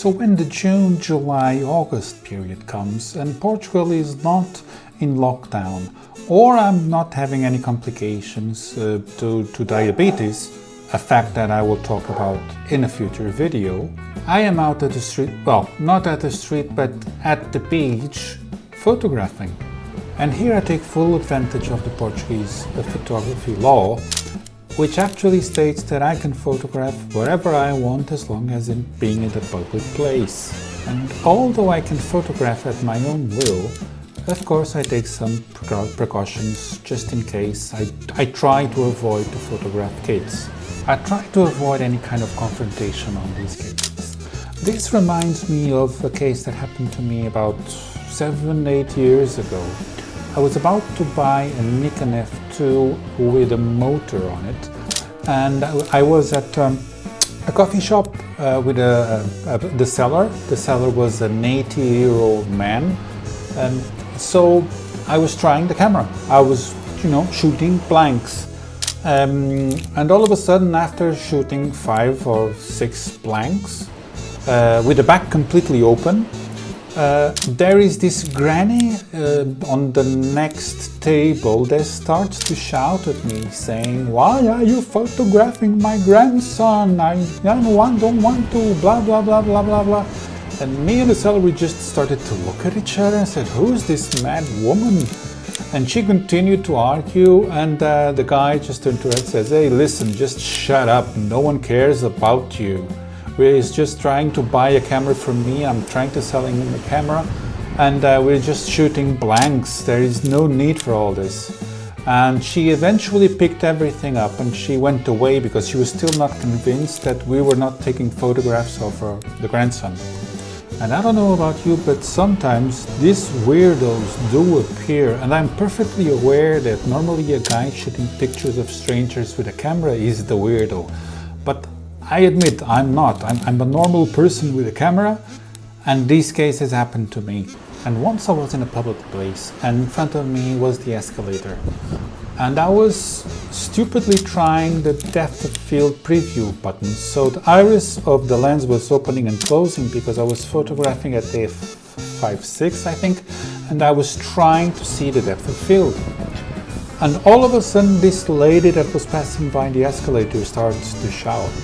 So when the June, July, August period comes and Portugal is not in lockdown, or I'm not having any complications to diabetes, a fact that I will talk about in a future video, I am out at the street, well, not at the street, but at the beach photographing. And here I take full advantage of the Portuguese photography law, which actually states that I can photograph wherever I want as long as in being in a public place. And although I can photograph at my own will, of course I take some precautions just in case. I try to avoid to photograph kids. I try to avoid any kind of confrontation on these cases. This reminds me of a case that happened to me about 7-8 years ago. I was about to buy a Nikon F2 with a motor on it, and I was at a coffee shop with the seller. The seller was an 80-year-old man, and so I was trying the camera. I was, shooting blanks. And all of a sudden, after shooting 5 or 6 blanks, with the back completely open, there is this granny on the next table that starts to shout at me saying, "Why are you photographing my grandson? I don't want to, blah, blah, blah, blah, blah, blah." And me and the seller, we just started to look at each other and said, "Who is this mad woman?" And she continued to argue, and the guy just turned to her and says, "Hey, listen, just shut up. No one cares about you. He's just trying to buy a camera from me. I'm trying to sell him a camera, and we're just shooting blanks. There is no need for all this." And she eventually picked everything up and she went away because she was still not convinced that we were not taking photographs of the grandson. And I don't know about you, but sometimes these weirdos do appear, and I'm perfectly aware that normally a guy shooting pictures of strangers with a camera is the weirdo. But I admit I'm not. I'm a normal person with a camera, and these cases happened to me. And once I was in a public place, and in front of me was the escalator. And I was stupidly trying the depth of field preview button. So the iris of the lens was opening and closing because I was photographing at f5.6, I think, and I was trying to see the depth of field. And all of a sudden, this lady that was passing by the escalator starts to shout.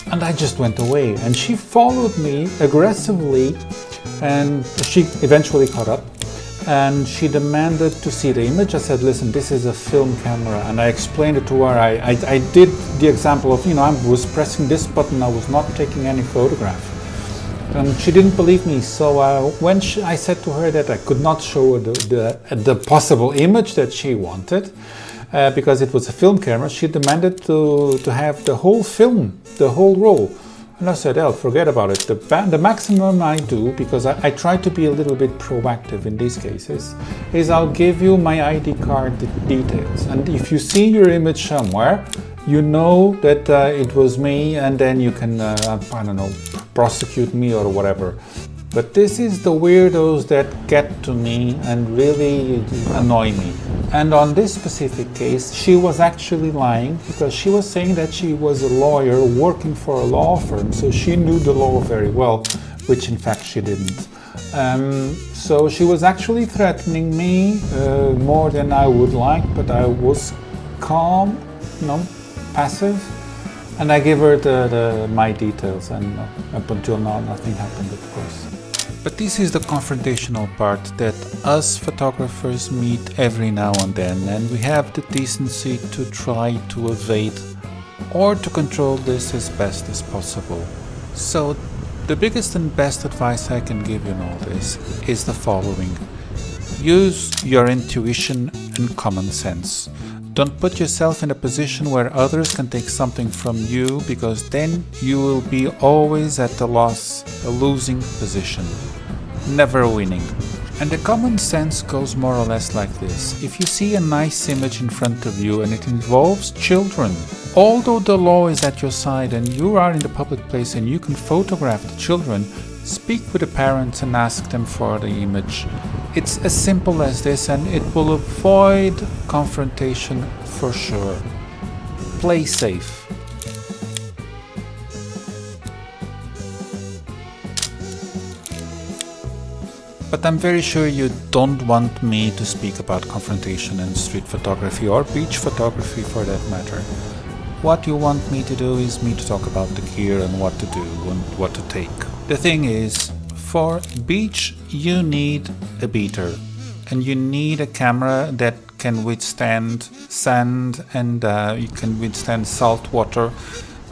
And I just went away, and she followed me aggressively, and she eventually caught up, and she demanded to see the image. I said, "Listen, this is a film camera," and I explained it to her. I did the example of, I was pressing this button, I was not taking any photograph. And she didn't believe me, so when I said to her that I could not show her the possible image that she wanted, because it was a film camera, she demanded to have the whole film, the whole roll. And I said, "Oh, forget about it. The maximum I do, because I try to be a little bit proactive in these cases, is I'll give you my ID card details. And if you see your image somewhere, you know that it was me, and then you can, I don't know, prosecute me or whatever." But this is the weirdos that get to me and really annoy me. And on this specific case, she was actually lying because she was saying that she was a lawyer working for a law firm, so she knew the law very well, which in fact she didn't. So she was actually threatening me more than I would like, but I was calm, passive, and I gave her my details, and up until now nothing happened, of course. But this is the confrontational part that us photographers meet every now and then, and we have the decency to try to evade or to control this as best as possible. So the biggest and best advice I can give you in all this is the following. Use your intuition and common sense. Don't put yourself in a position where others can take something from you, because then you will be always at a loss, a losing position, never winning. And the common sense goes more or less like this. If you see a nice image in front of you and it involves children, although the law is at your side and you are in the public place and you can photograph the children, speak with the parents and ask them for the image. It's as simple as this, and it will avoid confrontation for sure. Play safe. But I'm very sure you don't want me to speak about confrontation and street photography or beach photography for that matter. What you want me to do is me to talk about the gear and what to do and what to take. The thing is, for beach you need a beater and you need a camera that can withstand sand and you can withstand salt water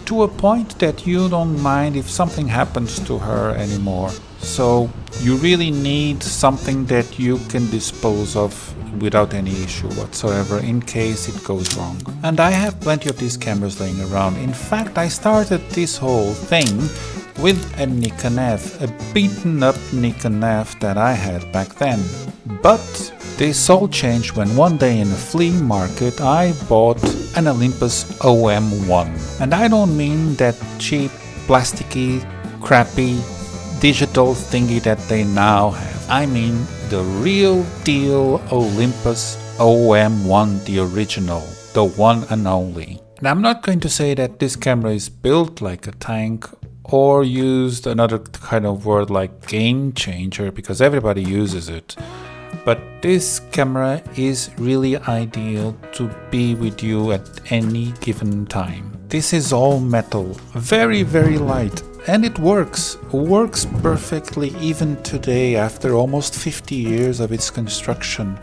to a point that you don't mind if something happens to her anymore. So you really need something that you can dispose of without any issue whatsoever in case it goes wrong. And I have plenty of these cameras laying around. In fact, I started this whole thing with a Nikon F, a beaten up Nikon F that I had back then. But this all changed when one day in a flea market I bought an Olympus OM-1. And I don't mean that cheap, plasticky, crappy digital thingy that they now have. I mean the real deal Olympus OM-1, the original, the one and only. And I'm not going to say that this camera is built like a tank or used another kind of word like game changer because everybody uses it. But this camera is really ideal to be with you at any given time. This is all metal, very, very light. And it works perfectly even today after almost 50 years of its construction.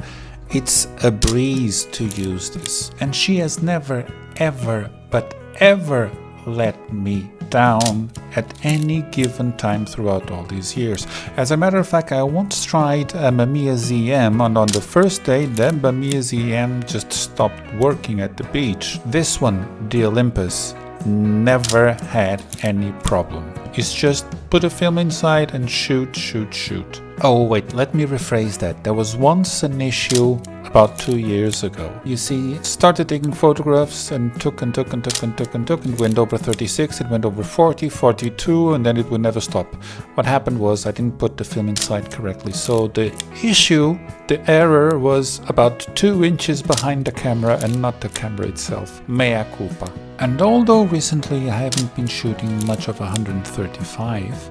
It's a breeze to use this. And she has never, ever, but ever let me down at any given time throughout all these years. As a matter of fact, I once tried a Mamiya ZM and on the first day, that Mamiya ZM just stopped working at the beach. This one, the Olympus, never had any problem. It's just put a film inside and shoot, shoot, shoot. Oh wait, let me rephrase that. There was once an issue about 2 years ago. You see, it started taking photographs and took and went over 36, it went over 40, 42 and then it would never stop. What happened was I didn't put the film inside correctly. So the issue, the error was about 2 inches behind the camera and not the camera itself. Mea culpa. And although recently I haven't been shooting much of 135,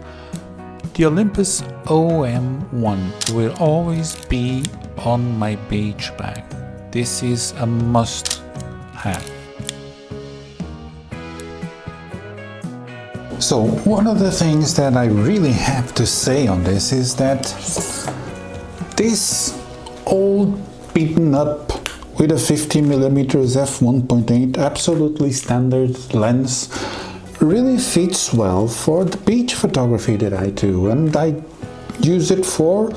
the Olympus OM-1 will always be on my beach bag. This is a must-have. So one of the things that I really have to say on this is that this old beaten up with a 50mm f1.8 absolutely standard lens really fits well for the beach photography that I do, and I use it for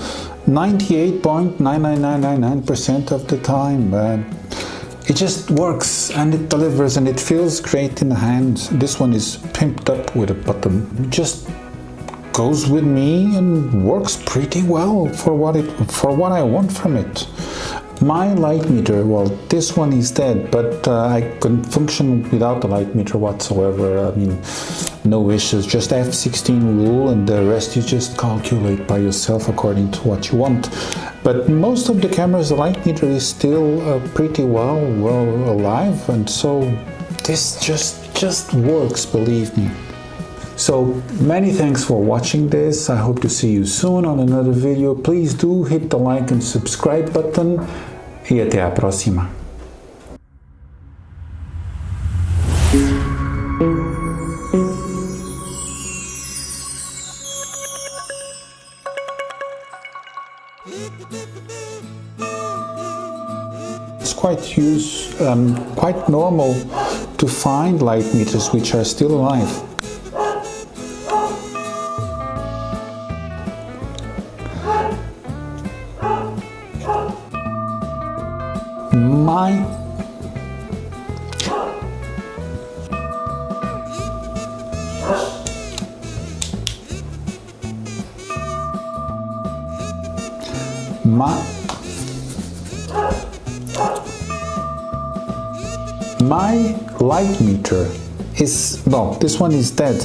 98.99999% of the time. It just works and it delivers and it feels great in the hand. This one is pimped up with a button. It just goes with me and works pretty well for what I want from it. My light meter, well, this one is dead, but I can function without the light meter whatsoever. I mean, no issues, just F16 rule and the rest you just calculate by yourself according to what you want. But most of the cameras, the light meter is still pretty well alive, and so this just works, believe me. So many thanks for watching this. I hope to see you soon on another video. Please do hit the like and subscribe button e até a próxima. It's quite normal to find light meters which are still alive. My light meter is, well, this one is dead.